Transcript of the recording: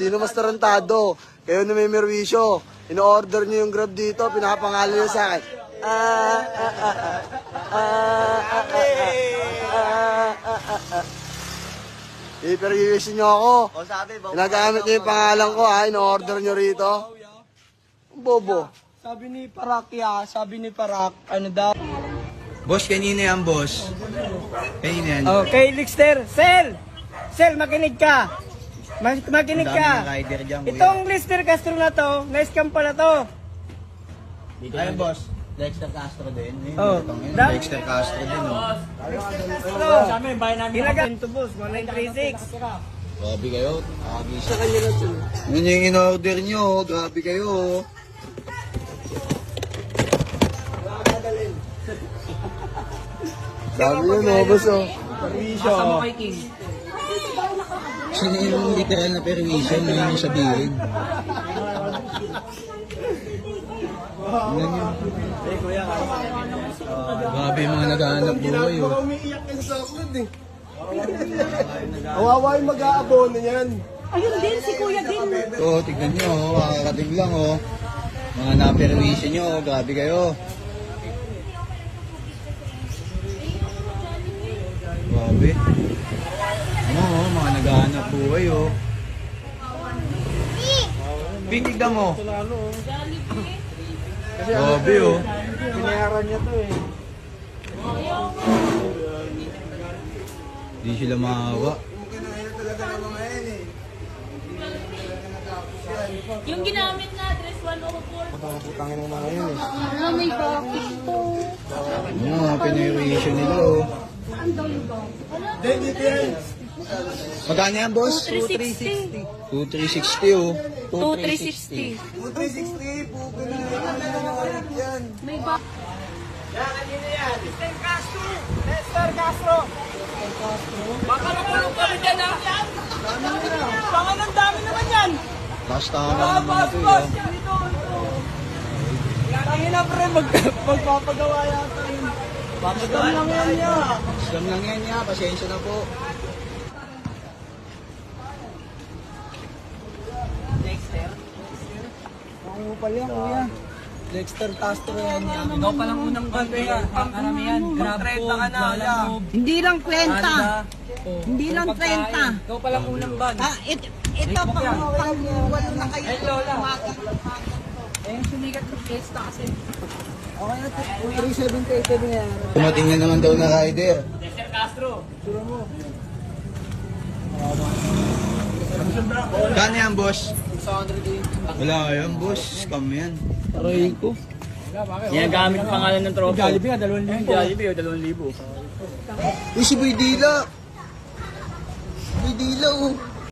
Sino mas tarantado? Kayo na may merwisyo. In-order nyo yung Grab dito, pinapangalan nyo sa akin. I-perwisyo nyo ako. Ginagamit nyo yung pangalan ko ha, in-order nyo rito. Bobo. Sabi ni Parak, ano daw? Boss, kanina yan, boss. Kanina yan. Okay, Lister. Sel, makinig ka. Makinig ka. Daming rider dyan, kuya. Itong Lister Castro na to, na-scam pala to. Ayun, boss. Dexter Castro din. Oh. Dexter Castro din, oh. Sa amin, bayan namin. Hinagamit to boss, 1936. Grabe kayo. Nakagisa. Yun yung in-order nyo, oh. Grabe kayo, oh. Dami yun, oh, boss, oh. Kasama kay King. Sino yung literal na permission na yung sabihin? Tingnan nyo. Grabe yung mga naghahanap buhay, oh. Umiiyak ka sa upload eh. Awawa yung mag-aabono niyan. Ayun din, si Kuya din. Oo, tignan nyo, oh. Kakarating lang, oh. Mga na-permission nyo, oh. Grabe kayo. Grabe. Ano, oh, mga naghahanap buhay, oh. Pinigdan mo. Grabe, oh. Binayaran niya to eh. Hindi sila maawa. Yung ginamit na address 104. Putangin ng mga yun eh. Ano, may bakit to? Ano, mga permission nila, oh. Saan daw yung bakit? Magkano yan, boss? 2360. 2360, oh. 2360. 360 po, yan. May bakit. Lister Castro. Baka nakulong kami dyan ha. Baka ng dami naman yan. Basta naman naman ito, oh. Tangin na pre, magpapagawa yata yun. Papagawa lang yan niya. Islam lang yan niya, pasensya na po. Pangupal yan, kuya. Dexter Castro yan niya. Ikaw palang unang banda, karamihan, grab food, lalamove, Hindi lang 30. Anda. Hindi lang 30. Ikaw palang unang band. Ito pang walo na kayo. Ay, Lola. Eh, yung sumigat ng fiesta kasi. Okay na, 370 din yan. Tumating na naman daw na rider. Kano yan, boss? 680. Wala yan, boss. Scam yan. Aray ko. Ginagamit ang pangalan ng tropa. Jollibee nga, 2,000. Jollibee o 2,000. Uy, si Boy Dila. Boy Dila, oh.